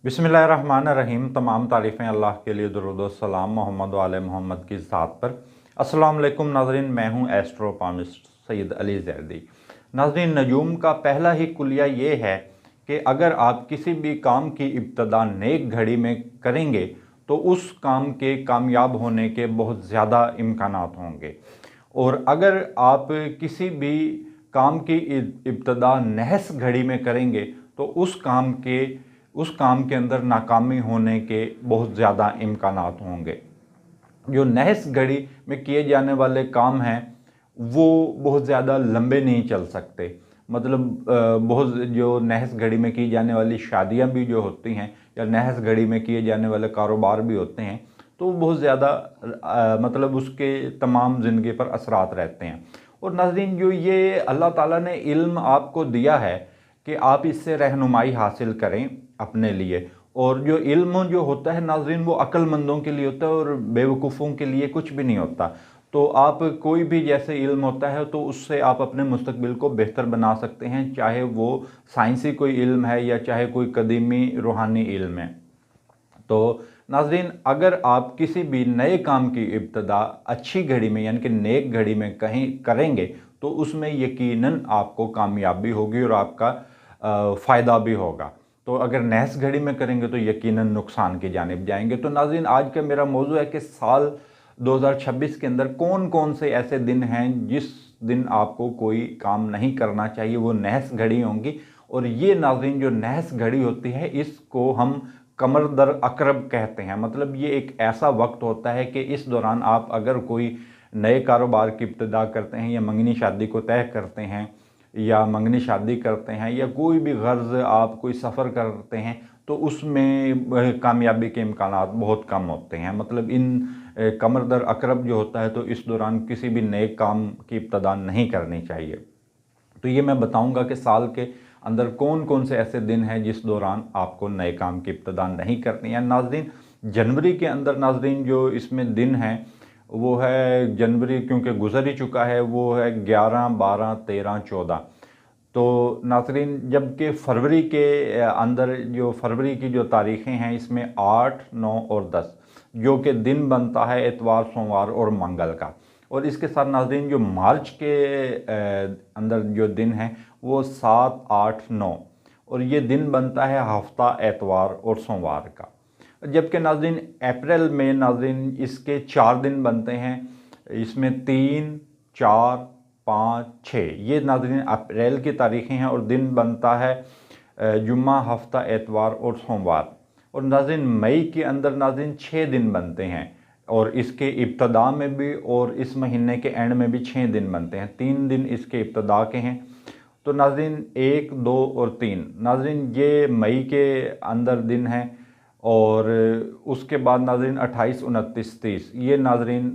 बिस्मिल्लाहिर्रहमानिर्रहीम। तमाम तारीफ़ें अल्लाह के लिए, दुरूद व सलाम मोहम्मद व आले मोहम्मद की ज़ात पर। अस्सलाम वालेकुम नाज़रीन, मैं हूँ एस्ट्रोपामिस्ट सैयद अली ज़ैदी। नाज़रीन, नजूम का पहला ही कुलिया ये है कि अगर आप किसी भी काम की इब्तदा नेक घड़ी में करेंगे तो उस काम के कामयाब होने के बहुत ज़्यादा इम्कानात होंगे, और अगर आप किसी भी काम की इब्तदा नहस घड़ी में करेंगे तो उस काम के अंदर नाकामी होने के बहुत ज़्यादा इम्कानात होंगे। जो नहस घड़ी में किए जाने वाले काम हैं वो बहुत ज़्यादा लंबे नहीं चल सकते। मतलब बहुत जो नहस घड़ी में की जाने वाली शादियां भी जो होती हैं या नहस घड़ी में किए जाने वाले कारोबार भी होते हैं तो बहुत ज़्यादा मतलब उसके तमाम ज़िंदगी पर असरात रहते हैं। और नाज़रीन, जो ये अल्लाह ताला ने इल्म आपको दिया है कि आप इससे रहनुमाई हासिल करें अपने लिए, और जो इल्म जो होता है नाज़रीन वो अक्लमंदों के लिए होता है और बेवकूफ़ों के लिए कुछ भी नहीं होता। तो आप कोई भी जैसे इल्म होता है तो उससे आप अपने मुस्तकबिल को बेहतर बना सकते हैं, चाहे वो साइंसी कोई इल्म है या चाहे कोई कदीमी रूहानी इल्म है। तो नाज़रीन, अगर आप किसी भी नए काम की इब्तदा अच्छी घड़ी में यानी कि नेक घड़ी में कहीं करेंगे तो उसमें यकीनन आपको कामयाबी होगी और आपका फ़ायदा भी होगा। तो अगर नहस घड़ी में करेंगे तो यकीनन नुकसान की जानिब जाएंगे। तो नाज़रीन, आज का मेरा मौजू है कि साल 2026 के अंदर कौन कौन से ऐसे दिन हैं जिस दिन आपको कोई काम नहीं करना चाहिए, वो नहस घड़ी होंगी। और ये नाज़रीन जो नहस घड़ी होती है इसको हम कमर दर अकरब कहते हैं। मतलब ये एक ऐसा वक्त होता है कि इस दौरान आप अगर कोई नए कारोबार की इब्तिदा करते हैं या मंगनी शादी को तय करते हैं या मंगनी शादी करते हैं या कोई भी गर्ज़ आप कोई सफ़र करते हैं तो उसमें कामयाबी के इम्कानात बहुत कम होते हैं। मतलब इन कमर दर अकरब जो होता है तो इस दौरान किसी भी नए काम की इब्तिदा नहीं करनी चाहिए। तो ये मैं बताऊंगा कि साल के अंदर कौन कौन से ऐसे दिन हैं जिस दौरान आपको नए काम की इब्तिदा नहीं करनी है। नाज़रीन, जनवरी के अंदर नाज़रीन जो इसमें दिन हैं वो है, जनवरी क्योंकि गुजर ही चुका है, वो है 11, 12, 13, 14। तो नाज़रीन, जबकि फरवरी के अंदर जो फरवरी की जो तारीख़ें हैं इसमें 8, 9 और 10 जो कि दिन बनता है इतवार, सोमवार और मंगल का। और इसके साथ नाज़रीन जो मार्च के अंदर जो दिन हैं वो 7, 8, 9 और ये दिन बनता है हफ्ता एतवार और सोमवार का। जबकि नाज़रीन अप्रैल में नाज़रीन इसके 4 दिन बनते हैं, इसमें 3, 4, 5, 6 ये नाज़रीन अप्रैल की तारीखें हैं और दिन बनता है जुम्मा, हफ्ता एतवार और सोमवार। और नाज़रीन मई के अंदर नाज़रीन 6 दिन बनते हैं और इसके इब्तदा में भी और इस महीने के एंड में भी 6 दिन बनते हैं। 3 दिन इसके इब्तदा के हैं। तो नाज़रीन 1, 2 और 3 नाज़रीन ये मई के अंदर दिन हैं। और उसके बाद नाज़रीन 28, 29, 30 ये नाज़रीन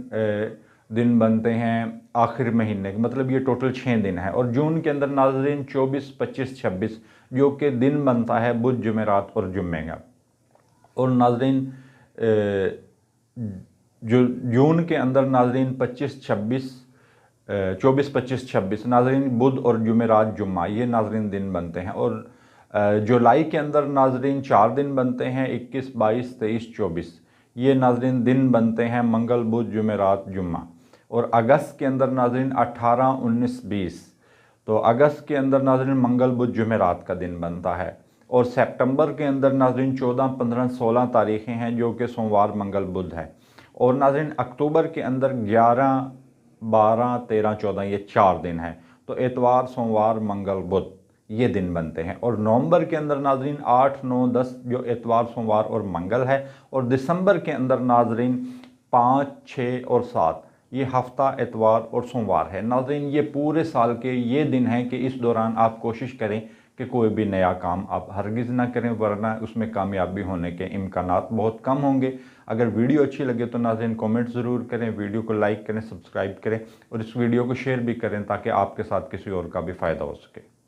दिन बनते हैं आखिर महीने के, मतलब ये टोटल 6 दिन है। और जून के अंदर नाज़रीन 24, 25, 26 जो कि दिन बनता है बुध, जुमेरात और जुम्मे का। और नाज़रीन जो जून के अंदर नाज़रीन 25, 26, 24, 25, 26 नाज़रीन बुध और जुमेरात, जुम्मा ये नाज़रीन दिन बनते हैं। और जुलाई के अंदर नाज़रीन 4 दिन बनते हैं, 21, 22, 23, 24 ये नाज़रीन दिन बनते हैं मंगल, बुध, जुमेरात, जुम्मा। और अगस्त के अंदर नाज़रीन 18, 19, 20 तो अगस्त के अंदर नाज़रीन मंगल, बुध, जुमेरात का दिन बनता है। और सितंबर के अंदर नाज़रीन 14, 15, 16 तारीखें हैं जो कि सोमवार, मंगल, बुध है। और नाज़रीन अक्टूबर के अंदर 11, 12, 13, 14 ये 4 दिन हैं। तो एतवार, सोमवार, मंगल, बुध ये दिन बनते हैं। और नवंबर के अंदर नाज़रीन 8, 9, 10 जो एतवार, सोमवार और मंगल है। और दिसंबर के अंदर नाज़रीन 5, 6 और 7 ये हफ्ता, एतवार और सोमवार है। नाज़रीन ये पूरे साल के ये दिन हैं कि इस दौरान आप कोशिश करें कि कोई भी नया काम आप हरगिज़ ना करें, वरना उसमें कामयाबी होने के इम्कानात बहुत कम होंगे। अगर वीडियो अच्छी लगे तो नाज़रीन कमेंट ज़रूर करें, वीडियो को लाइक करें, सब्सक्राइब करें और इस वीडियो को शेयर भी करें ताकि आपके साथ किसी और का भी फ़ायदा हो सके।